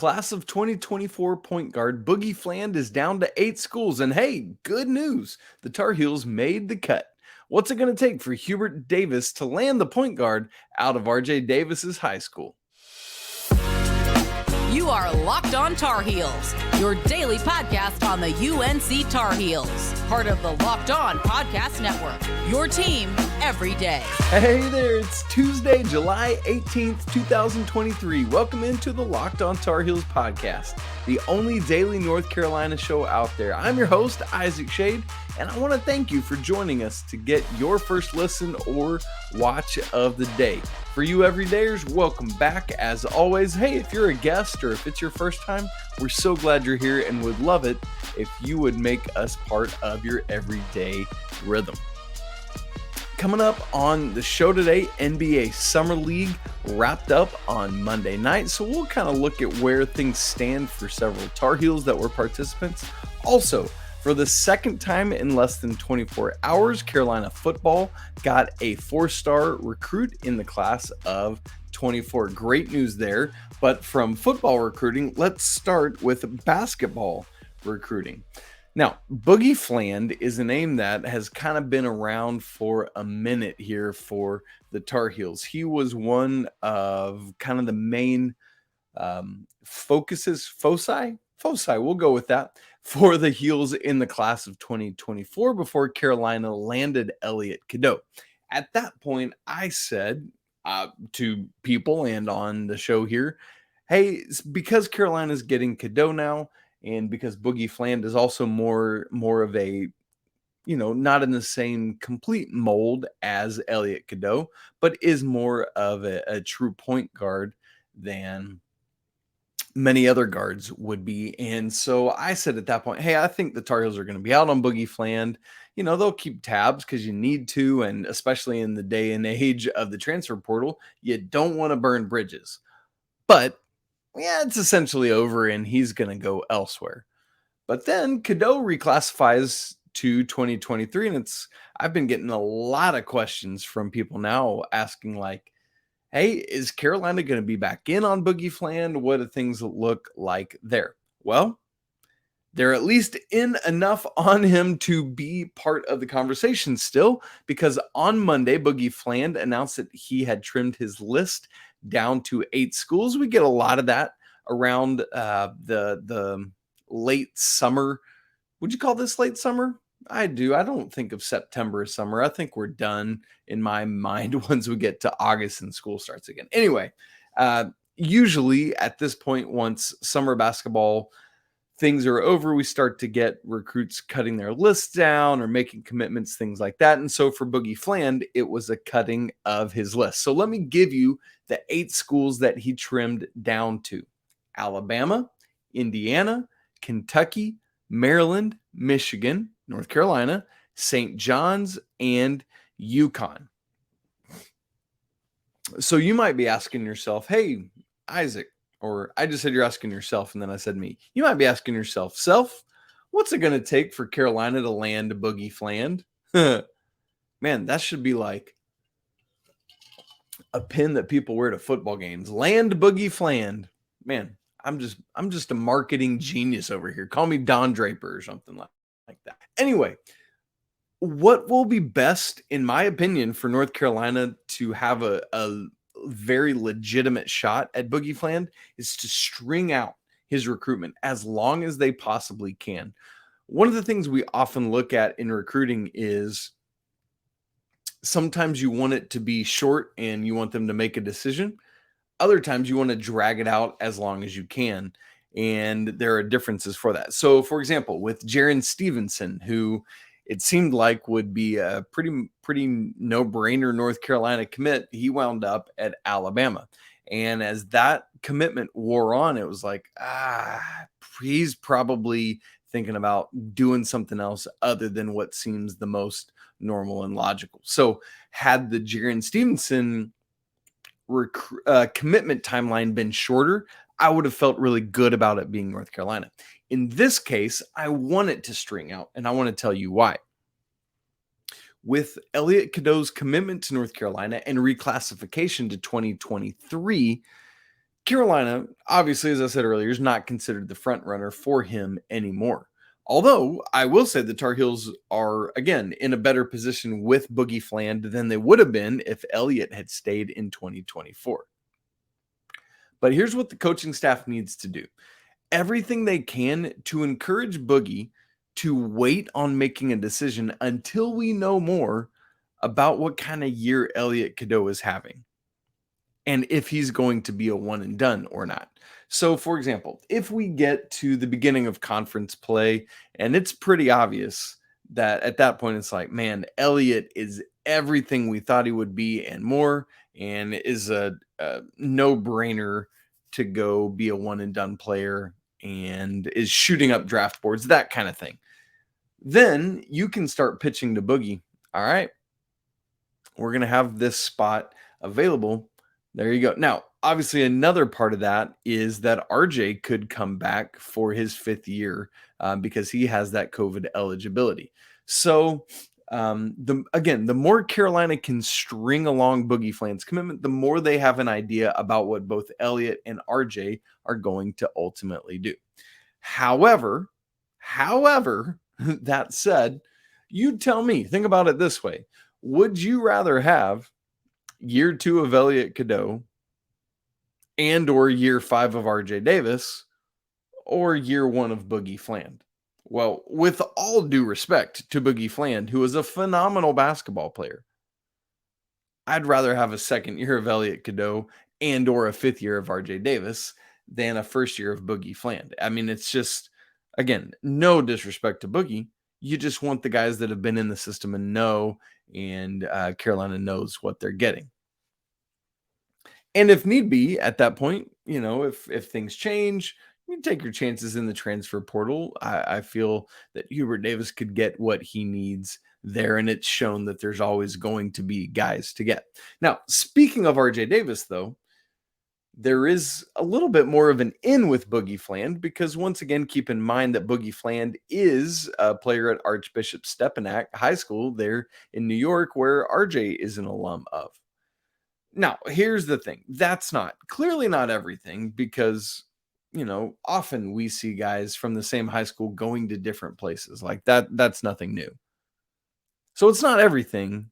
class of 2024 point guard Boogie Fland is down to 8 schools. And hey, good news. The Tar Heels made the cut. What's it going to take for Hubert Davis to land the point guard out of RJ Davis's high school? You are Locked On Tar Heels, your daily podcast on the UNC Tar Heels. Part of the Locked On Podcast Network, your team every day. Hey there, it's Tuesday, July 18th, 2023. Welcome into the Locked On Tar Heels podcast, the only daily North Carolina show out there. I'm your host, Isaac Shade, and I want to thank you for joining us to get your first listen or watch of the day. For you everydayers, welcome back. As always, hey, if you're a guest or if it's your first time, we're so glad you're here and would love it if you would make us part of your everyday rhythm. Coming up on the show today, NBA Summer League wrapped up on Monday night, so we'll kind of look at where things stand for several Tar Heels that were participants. Also, for the second time in less than 24 hours, Carolina football got a 4-star recruit in the class of 24. Great news there. But from football recruiting, let's start with basketball recruiting. Now, Boogie Fland is a name that has kind of been around for a minute here for the Tar Heels. He was one of kind of the main foci, we'll go with that, for the Heels in the class of 2024 before Carolina landed Elliot Cadeau. At that point, I said to people and on the show here, hey, because Carolina's getting Cadeau now, and because Boogie Fland is also more of a, not in the same complete mold as Elliot Cadeau, but is more of a true point guard than many other guards would be. And so I said at that point, hey, I think the Tar Heels are going to be out on Boogie Fland. They'll keep tabs because you need to, and especially in the day and age of the transfer portal, you don't want to burn bridges. But yeah, it's essentially over and he's going to go elsewhere. But then Cadeau reclassifies to 2023, and I've been getting a lot of questions from people now asking like, hey, is Carolina going to be back in on Boogie Fland? What do things look like there? Well, they're at least in enough on him to be part of the conversation still, because on Monday, Boogie Fland announced that he had trimmed his list down to 8 schools. We get a lot of that around the late summer. Would you call this late summer? I do. I don't think of September as summer. I think we're done in my mind once we get to August and school starts again. Anyway, usually at this point, once summer basketball things are over, we start to get recruits cutting their lists down or making commitments, things like that. And so for Boogie Fland, it was a cutting of his list. So let me give you the 8 schools that he trimmed down to: Alabama, Indiana, Kentucky, Maryland, Michigan, North Carolina, St. John's, and UConn. So you might be asking yourself, hey, Isaac, or I just said you're asking yourself, and then I said me. You might be asking yourself, Self, what's it going to take for Carolina to land Boogie Fland? Man, that should be like a pin that people wear to football games. Land Boogie Fland. Man, I'm just a marketing genius over here. Call me Don Draper or something like that. Anyway, what will be best, in my opinion, for North Carolina to have a very legitimate shot at Boogie Fland is to string out his recruitment as long as they possibly can. One of the things we often look at in recruiting is sometimes you want it to be short and you want them to make a decision. Other times you want to drag it out as long as you can. And there are differences for that. So for example, with Jae'lyn Stevenson, who it seemed like would be a pretty no-brainer North Carolina commit, he wound up at Alabama. And as that commitment wore on, it was like, he's probably thinking about doing something else other than what seems the most normal and logical. So had the Jae'lyn Stevenson commitment timeline been shorter, I would have felt really good about it being North Carolina. In this case, I want it to string out, and I want to tell you why. With Elliot Cadeau's commitment to North Carolina and reclassification to 2023, Carolina, obviously, as I said earlier, is not considered the front runner for him anymore. Although I will say the Tar Heels are, again, in a better position with Boogie Fland than they would have been if Elliot had stayed in 2024. But here's what the coaching staff needs to do. Everything they can to encourage Boogie to wait on making a decision until we know more about what kind of year Elliot Cadeau is having and if he's going to be a one and done or not. So, for example, if we get to the beginning of conference play and it's pretty obvious that at that point it's like, man, Elliot is everything we thought he would be and more, and is a no-brainer to go be a one and done player and is shooting up draft boards, that kind of thing. Then you can start pitching to Boogie. All right, we're going to have this spot available. There you go. Now, obviously, another part of that is that RJ could come back for his 5th year because he has that COVID eligibility. So, the more Carolina can string along Boogie Fland's commitment, the more they have an idea about what both Elliot and RJ are going to ultimately do. However, that said, you tell me, think about it this way. Would you rather have year 2 of Elliot Cadeau and or year 5 of RJ Davis or year 1 of Boogie Fland? Well, with all due respect to Boogie Fland, who is a phenomenal basketball player, I'd rather have a 2nd year of Elliot Cadeau and or a 5th year of RJ Davis than a 1st year of Boogie Fland. I mean, it's just, again, no disrespect to Boogie. You just want the guys that have been in the system and know, and Carolina knows what they're getting. And if need be, at that point, if things change, you take your chances in the transfer portal. I feel that Hubert Davis could get what he needs there, and it's shown that there's always going to be guys to get. Now, speaking of RJ Davis, though, there is a little bit more of an in with Boogie Fland because, once again, keep in mind that Boogie Fland is a player at Archbishop Stepinac High School there in New York, where RJ is an alum of. Now, here's the thing. That's clearly not everything because, often we see guys from the same high school going to different places like that. That's nothing new. So it's not everything,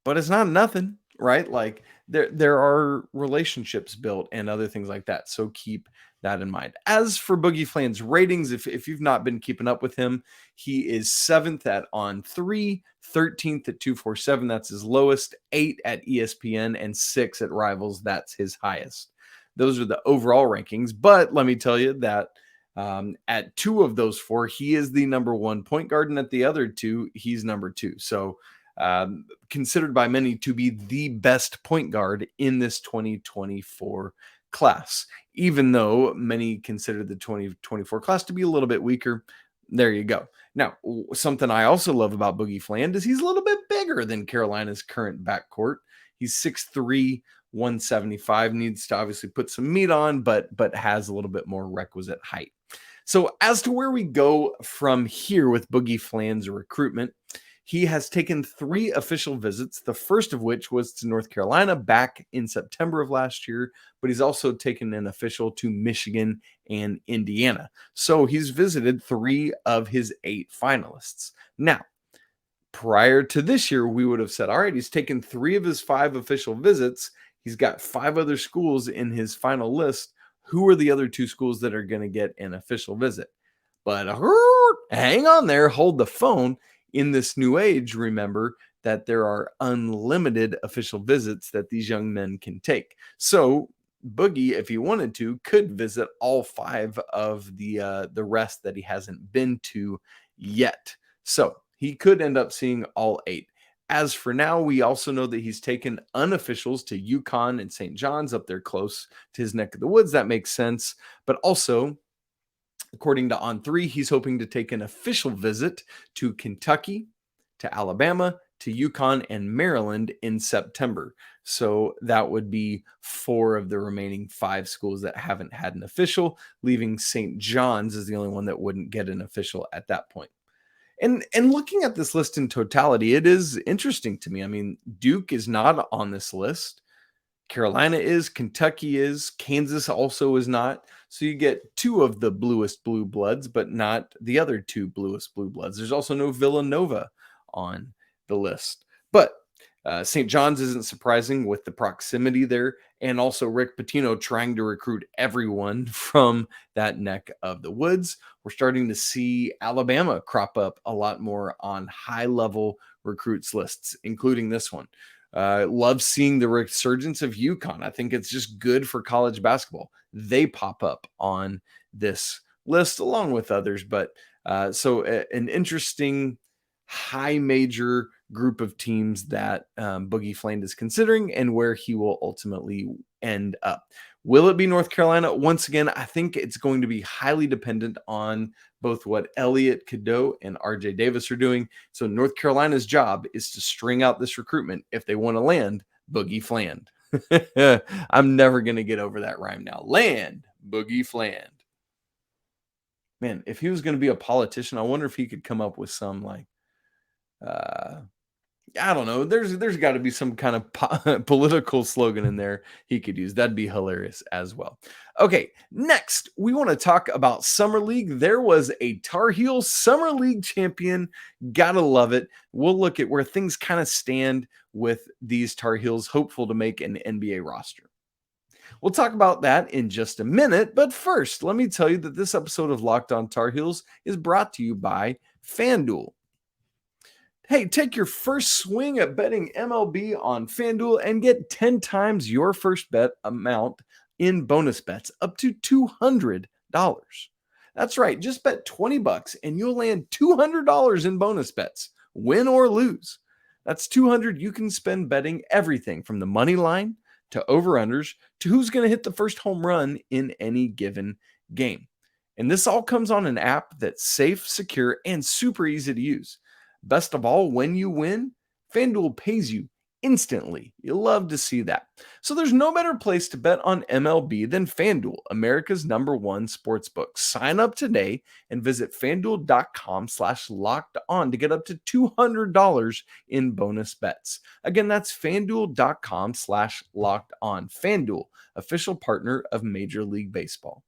but it's not nothing, right? Like there are relationships built and other things like that. So keep that in mind. As for Boogie Fland's ratings, if you've not been keeping up with him, he is 7th at On3, 13th at 247. That's his lowest, 8 at ESPN, and 6 at Rivals. That's his highest. Those are the overall rankings. But let me tell you that at 2 of those 4, he is the number 1 point guard, and at the other 2, he's number 2. So considered by many to be the best point guard in this 2024 class, even though many consider the 2024 class to be a little bit weaker. There you go. Now, something I also love about Boogie Fland is he's a little bit bigger than Carolina's current backcourt. He's 6'3", 175, needs to obviously put some meat on, but has a little bit more requisite height. So as to where we go from here with Boogie Fland's recruitment, he has taken 3 official visits, the first of which was to North Carolina back in September of last year, but he's also taken an official to Michigan and Indiana. So he's visited 3 of his 8 finalists. Now, prior to this year, we would have said, all right, he's taken 3 of his 5 official visits. He's got 5 other schools in his final list. Who are the other 2 schools that are going to get an official visit? But hang on there, hold the phone. In this new age, remember that there are unlimited official visits that these young men can take. So Boogie, if he wanted to, could visit all 5 of the rest that he hasn't been to yet. So he could end up seeing all 8. As for now, we also know that he's taken unofficials to UConn and St. John's up there close to his neck of the woods. That makes sense. But also, according to On3, he's hoping to take an official visit to Kentucky, to Alabama, to UConn, and Maryland in September. So that would be 4 of the remaining 5 schools that haven't had an official, leaving St. John's as the only one that wouldn't get an official at that point. And looking at this list in totality, it is interesting to me. I mean, Duke is not on this list. Carolina is, Kentucky is, Kansas also is not. So you get two of the bluest blue bloods, but not the other two bluest blue bloods. There's also no Villanova on the list. But St. John's isn't surprising with the proximity there, and also Rick Pitino trying to recruit everyone from that neck of the woods. We're starting to see Alabama crop up a lot more on high-level recruits lists, including this one. Love seeing the resurgence of UConn. I think it's just good for college basketball. They pop up on this list along with others, but so an interesting high major group of teams that Boogie Fland is considering and where he will ultimately end up. Will it be North Carolina? Once again, I think it's going to be highly dependent on both what Elliot Cadeau and RJ Davis are doing. So North Carolina's job is to string out this recruitment if they want to land Boogie Fland. I'm never going to get over that rhyme now. Land Boogie Fland. Man, if he was going to be a politician, I wonder if he could come up with some like, I don't know. There's got to be some kind of political slogan in there he could use. That'd be hilarious as well. Okay, next we want to talk about Summer League. There was a Tar Heel Summer League champion. Gotta love it. We'll look at where things kind of stand with these Tar Heels, hopeful to make an NBA roster. We'll talk about that in just a minute, but first, let me tell you that this episode of Locked On Tar Heels is brought to you by FanDuel. Hey, take your first swing at betting MLB on FanDuel and get 10 times your first bet amount in bonus bets up to $200. That's right, just bet $20 and you'll land $200 in bonus bets, win or lose. That's $200 you can spend betting everything from the money line to over-unders to who's going to hit the first home run in any given game. And this all comes on an app that's safe, secure, and super easy to use. Best of all, when you win, FanDuel pays you instantly. You'll love to see that. So there's no better place to bet on MLB than FanDuel, America's #1 sportsbook. Sign up today and visit FanDuel.com/lockedon to get up to $200 in bonus bets. Again, that's FanDuel.com/lockedon. FanDuel, official partner of Major League Baseball.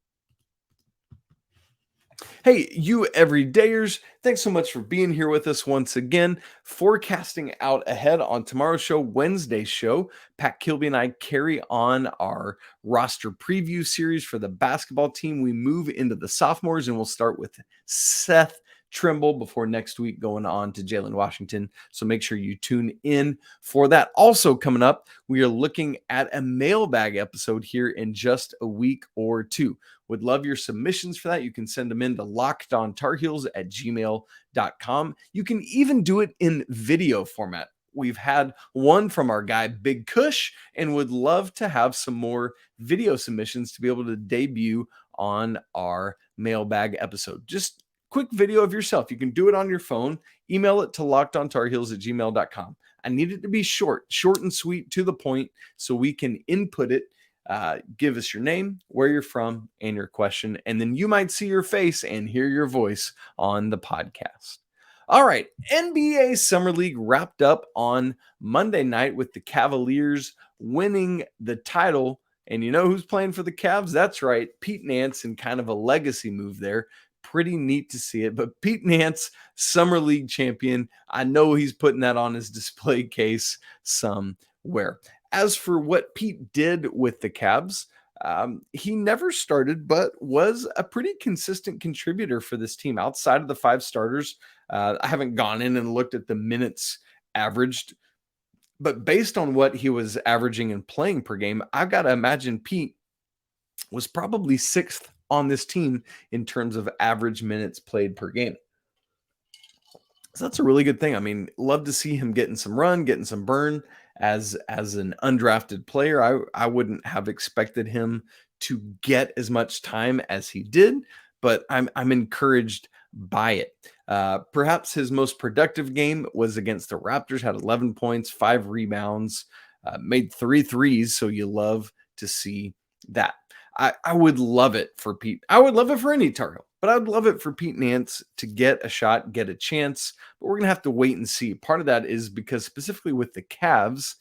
Hey, you everydayers, thanks so much for being here with us once again. Forecasting out ahead on tomorrow's show, Wednesday's show, Pat Kilby and I carry on our roster preview series for the basketball team. We move into the sophomores and we'll start with Seth Trimble before next week going on to Jalen Washington. So make sure you tune in for that. Also coming up, we are looking at a mailbag episode here in just a week or two. Would love your submissions for that. You can send them in to lockedontarheels@gmail.com. You can even do it in video format. We've had one from our guy, Big Kush, and would love to have some more video submissions to be able to debut on our mailbag episode. Just quick video of yourself. You can do it on your phone. Email it to lockedontarheels@gmail.com. I need it to be short and sweet, to the point, so we can input it. Give us your name, where you're from, and your question, and then you might see your face and hear your voice on the podcast. All right, NBA Summer League wrapped up on Monday night with the Cavaliers winning the title. And you know who's playing for the Cavs? That's right, Pete Nance, in kind of a legacy move there. Pretty neat to see it. But Pete Nance, Summer League champion, I know he's putting that on his display case somewhere. As for what Pete did with the Cavs, he never started, but was a pretty consistent contributor for this team outside of the 5 starters. I haven't gone in and looked at the minutes averaged, but based on what he was averaging and playing per game, I've got to imagine Pete was probably 6th on this team in terms of average minutes played per game. So that's a really good thing. I mean, love to see him getting some run, getting some burn as an undrafted player. I wouldn't have expected him to get as much time as he did, but I'm encouraged by it. Perhaps his most productive game was against the Raptors, had 11 points, 5 rebounds, made 3 threes. So you love to see that. I would love it for Pete. I would love it for any Tar Heel, but I would love it for Pete Nance to get a shot, get a chance. But we're going to have to wait and see. Part of that is because specifically with the Cavs,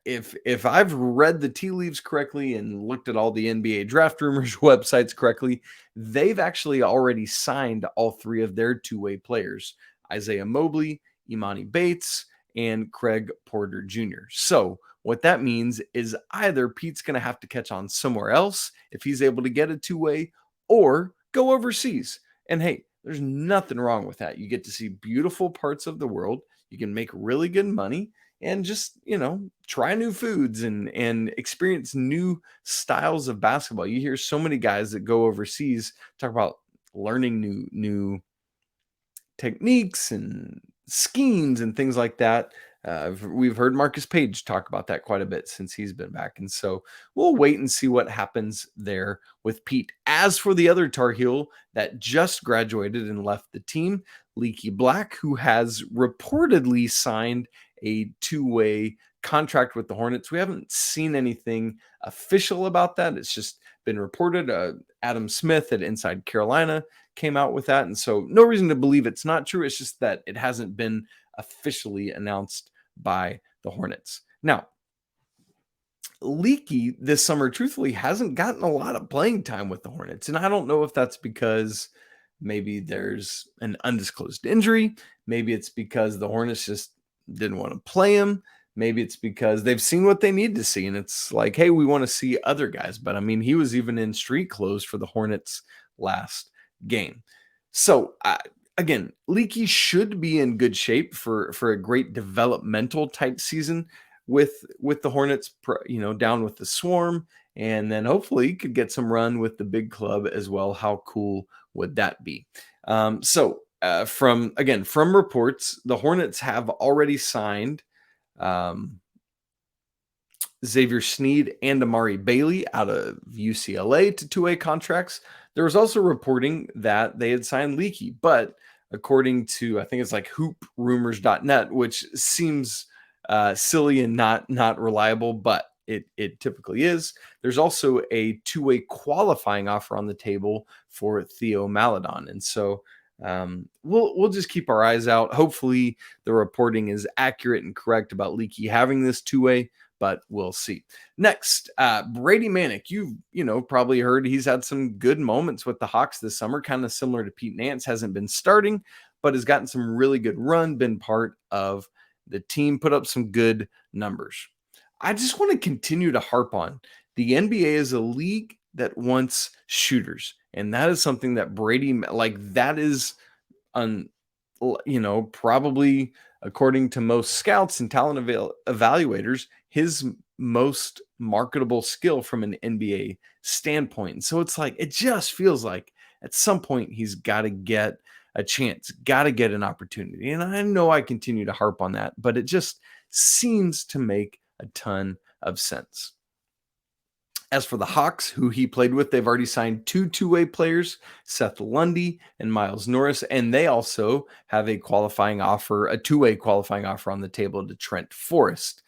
If I've read the tea leaves correctly and looked at all the NBA draft rumors websites correctly, they've actually already signed all three of their two-way players, Isaiah Mobley, Imani Bates, and Craig Porter Jr. So what that means is either Pete's going to have to catch on somewhere else if he's able to get a two-way, or go overseas. And hey, there's nothing wrong with that. You get to see beautiful parts of the world. You can make really good money and just, try new foods and experience new styles of basketball. You hear so many guys that go overseas talk about learning new techniques and schemes and things like that. We've heard Marcus Page talk about that quite a bit since he's been back. And so we'll wait and see what happens there with Pete. As for the other Tar Heel that just graduated and left the team, Leaky Black, who has reportedly signed a two-way contract with the Hornets. We haven't seen anything official about that. It's just been reported. Adam Smith at Inside Carolina came out with that. And so no reason to believe it's not true. It's just that it hasn't been officially announced by the Hornets. Now, Leaky this summer, truthfully, hasn't gotten a lot of playing time with the Hornets. And I don't know if that's because maybe there's an undisclosed injury. Maybe it's because the Hornets just didn't want to play him. Maybe it's because they've seen what they need to see. And it's like, hey, we want to see other guys. But I mean, he was even in street clothes for the Hornets last game. So again, Leaky should be in good shape for a great developmental type season with the Hornets, down with the Swarm, and then hopefully he could get some run with the big club as well. How cool would that be? From reports, the Hornets have already signed Xavier Sneed and Amari Bailey out of UCLA to two-way contracts. There was also reporting that they had signed Leaky, but according to, I think it's like hooprumors.net, which seems silly and not reliable, but it typically is. There's also a two-way qualifying offer on the table for Theo Maledon. And so we'll just keep our eyes out. Hopefully the reporting is accurate and correct about Leaky having this two-way, but we'll see. Next, Brady Manek. You've probably heard he's had some good moments with the Hawks this summer, kind of similar to Pete Nance. Hasn't been starting, but has gotten some really good run, been part of the team, put up some good numbers. I just want to continue to harp on the NBA is a league that wants shooters. And that is something that Brady, that is, probably according to most scouts and talent evaluators, his most marketable skill from an NBA standpoint. And so it's like, it just feels like at some point he's got to get a chance, got to get an opportunity. And I know I continue to harp on that, but it just seems to make a ton of sense. As for the Hawks, who he played with, they've already signed two-way players, Seth Lundy and Miles Norris, and they also have a two-way qualifying offer on the table to Trent Forrest,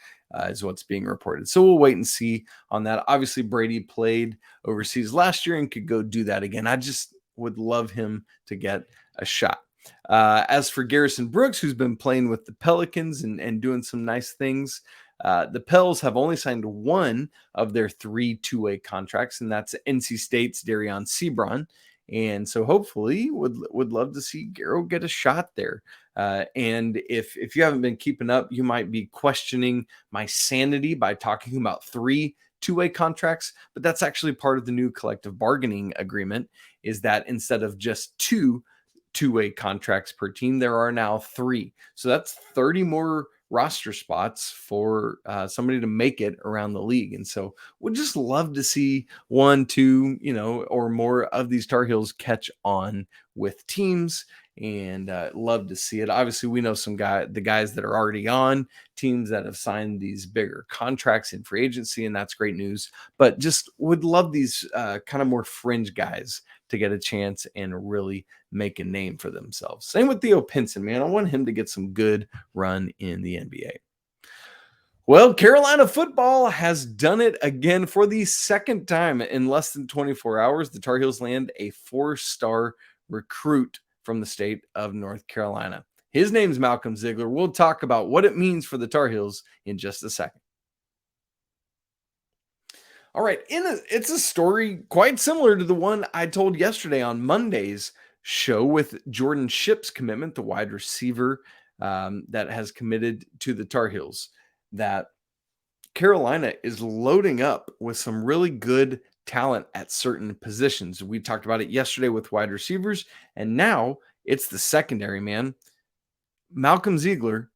is what's being reported. So we'll wait and see on that. Obviously, Brady played overseas last year and could go do that again. I just would love him to get a shot. As for Garrison Brooks, who's been playing with the Pelicans and doing some nice things, the Pels have only signed one of their 3 two-way contracts, and that's NC State's Darion Sebron. And so hopefully would love to see Garrow get a shot there. And if you haven't been keeping up, you might be questioning my sanity by talking about 3 two-way contracts, but that's actually part of the new collective bargaining agreement, is that instead of just 2 two-way contracts per team, there are now 3. So that's 30 more roster spots for somebody to make it around the league. And so we'd just love to see 1, 2, or more of these Tar Heels catch on with teams, and love to see it. Obviously, we know the guys that are already on teams that have signed these bigger contracts in free agency, and that's great news. But just would love these kind of more fringe guys to get a chance and really make a name for themselves. Same with Theo Pinson, man. I want him to get some good run in the NBA. Well, Carolina football has done it again for the second time in less than 24 hours. The Tar Heels land a 4-star recruit from the state of North Carolina. His name's Malcolm Ziglar. We'll talk about what it means for the Tar Heels in just a second. All right, it's a story quite similar to the one I told yesterday on Monday's show with Jordan Shipp's commitment, the wide receiver that has committed to the Tar Heels. That Carolina is loading up with some really good talent at certain positions. We talked about it yesterday with wide receivers, and now it's the secondary, man. Malcolm Ziglar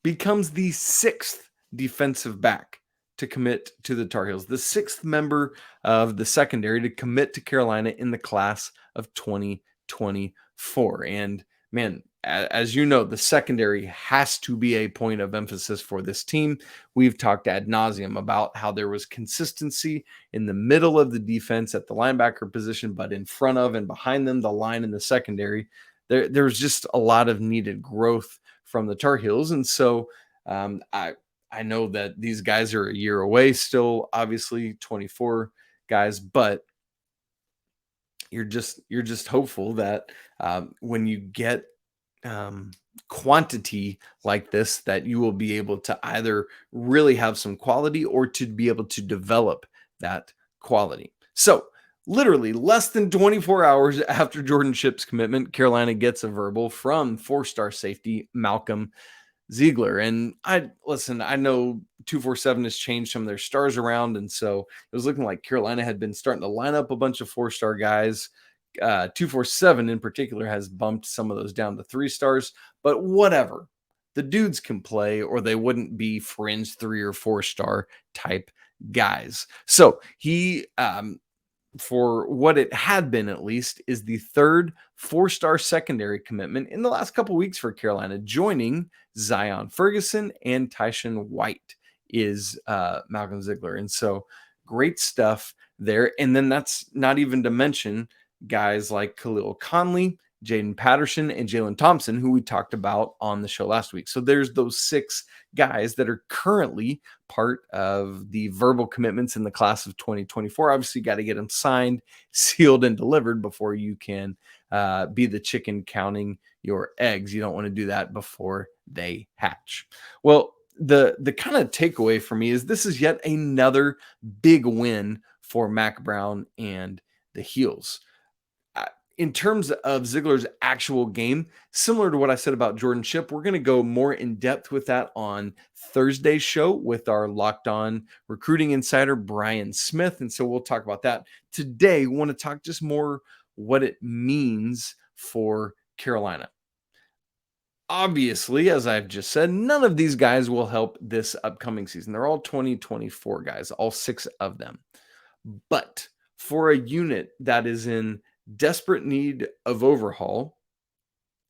becomes the sixth defensive back to commit to the Tar Heels, the sixth member of the secondary to commit to Carolina in the class of 2024. And man, as you know, the secondary has to be a point of emphasis for this team. We've talked ad nauseum about how there was consistency in the middle of the defense at the linebacker position, but in front of and behind them, the line in the secondary, there's just a lot of needed growth from the Tar Heels. And so I know that these guys are a year away still, obviously 24 guys, but you're just hopeful that when you get quantity like this, that you will be able to either really have some quality or to be able to develop that quality. So literally less than 24 hours after Jordan Shipp's commitment, Carolina gets a verbal from four-star safety Malcolm Ziglar. And I know 247 has changed some of their stars around. And so it was looking like Carolina had been starting to line up a bunch of four-star guys. 247 in particular has bumped some of those down to 3 stars, but whatever. The dudes can play, or they wouldn't be fringe 3 or 4-star type guys. So he, for what it had been at least, is the third 4-star secondary commitment in the last couple weeks for Carolina, joining Zion Ferguson and Tyshawn White is Malcolm Ziglar. And so great stuff there. And then that's not even to mention guys like Khalil Conley, Jaden Patterson, and Jalen Thompson, who we talked about on the show last week. So there's those 6 guys that are currently part of the verbal commitments in the class of 2024. Obviously, you got to get them signed, sealed, and delivered before you can be the chicken counting your eggs. You don't want to do that before they hatch. Well, the kind of takeaway for me is this is yet another big win for Mac Brown and the Heels. In terms of Ziglar's actual game, similar to what I said about Jordan Shipp, we're going to go more in depth with that on Thursday's show with our Locked On recruiting insider, Brian Smith. And so we'll talk about that. Today, we want to talk just more what it means for Carolina. Obviously, as I've just said, none of these guys will help this upcoming season. They're all 2024 guys, all 6 of them. But for a unit that is in desperate need of overhaul,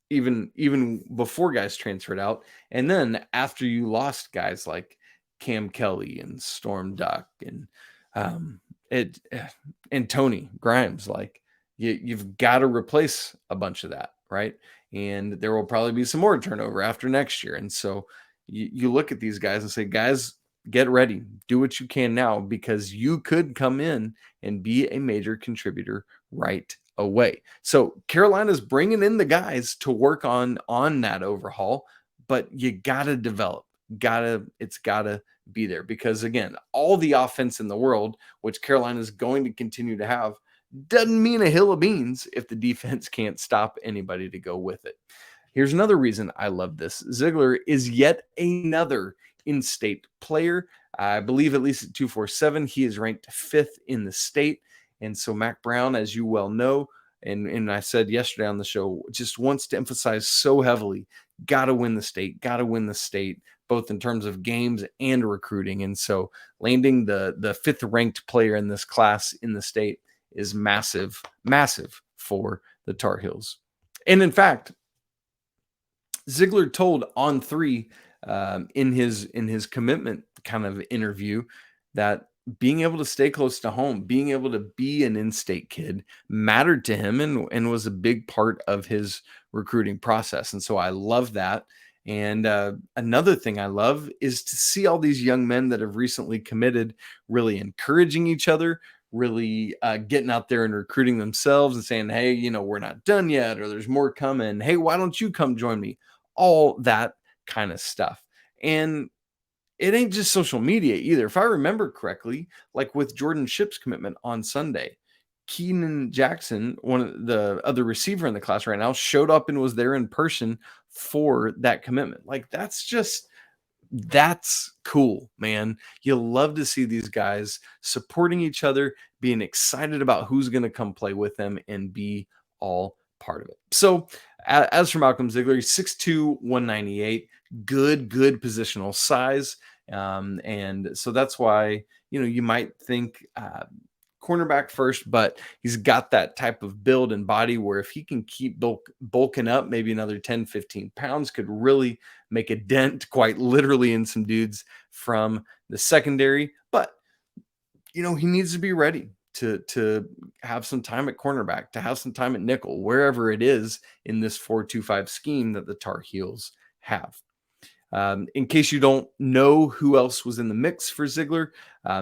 even before guys transferred out, and then after you lost guys like Cam Kelly and Storm Duck and Tony Grimes, like you've got to replace a bunch of that, right? And there will probably be some more turnover after next year. And so you look at these guys and say, guys, get ready, do what you can now, because you could come in and be a major contributor right away. So Carolina's bringing in the guys to work on that overhaul, but you gotta develop. It's gotta be there, because again, all the offense in the world, which Carolina is going to continue to have, doesn't mean a hill of beans if the defense can't stop anybody to go with it. Here's another reason I love this. Ziglar is yet another in-state player. I believe at least at 247, he is ranked 5th in the state. And so Mac Brown, as you well know, and I said yesterday on the show, just wants to emphasize so heavily, got to win the state, both in terms of games and recruiting. And so landing the 5th ranked player in this class in the state is massive, massive for the Tar Heels. And in fact, Ziglar told On 3 in his commitment kind of interview that being able to stay close to home, being able to be an in-state kid mattered to him and was a big part of his recruiting process. And so I love that. And another thing I love is to see all these young men that have recently committed really encouraging each other, really getting out there and recruiting themselves and saying, hey, we're not done yet, or there's more coming. Hey, why don't you come join me? All that kind of stuff. And it ain't just social media either. If I remember correctly, like with Jordan Shipp's commitment on Sunday, Keenan Jackson, one of the other receiver in the class right now, showed up and was there in person for that commitment. Like that's cool, man. You'll love to see these guys supporting each other, being excited about who's going to come play with them and be all part of it. So as for Malcolm Ziglar, 6'2", 198, good positional size. And so that's why, you might think cornerback first, but he's got that type of build and body where if he can keep bulking up, maybe another 10, 15 pounds could really make a dent quite literally in some dudes from the secondary. But, he needs to be ready to have some time at cornerback, to have some time at nickel, wherever it is in this 4-2-5 scheme that the Tar Heels have. In case you don't know who else was in the mix for Ziglar,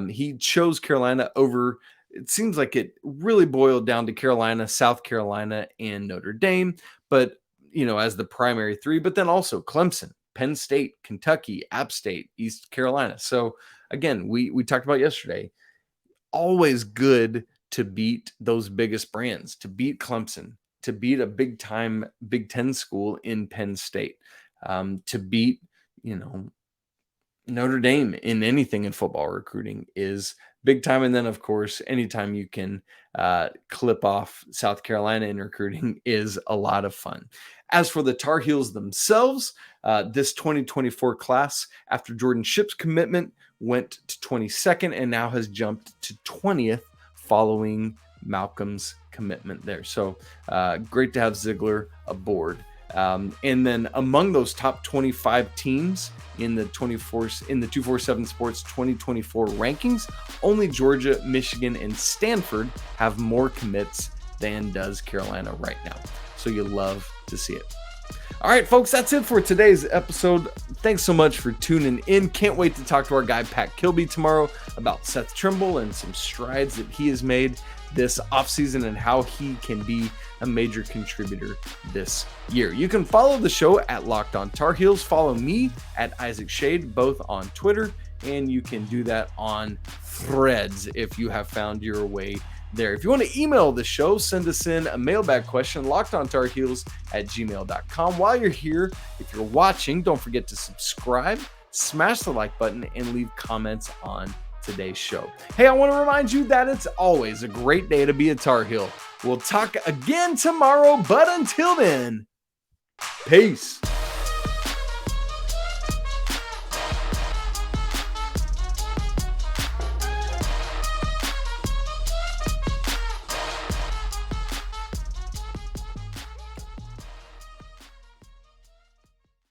he chose Carolina over. It seems like it really boiled down to Carolina, South Carolina, and Notre Dame, but, as the primary three, but then also Clemson, Penn State, Kentucky, App State, East Carolina. So again, we talked about yesterday, always good to beat those biggest brands, to beat Clemson, to beat a big time Big Ten school in Penn State, to beat, Notre Dame in anything in football recruiting is big time. And then, of course, anytime you can clip off South Carolina in recruiting is a lot of fun. As for the Tar Heels themselves, this 2024 class, after Jordan Shipp's commitment, went to 22nd and now has jumped to 20th following Malcolm's commitment there. So great to have Ziglar aboard. And then among those top 25 teams in the 247 Sports 2024 rankings, only Georgia, Michigan, and Stanford have more commits than does Carolina right now. So you love to see it. All right, folks, that's it for today's episode. Thanks so much for tuning in. Can't wait to talk to our guy Pat Kilby tomorrow about Seth Trimble and some strides that he has made this offseason and how he can be a major contributor this year. You can follow the show at Locked On Tar Heels. Follow me at Isaac Shade, both on Twitter, and you can do that on Threads if you have found your way there. If you want to email the show, send us in a mailbag question, lockedontarheels@gmail.com. While you're here, if you're watching, don't forget to subscribe, smash the like button, and leave comments on today's show. Hey, I want to remind you that it's always a great day to be a Tar Heel. We'll talk again tomorrow, but until then, peace.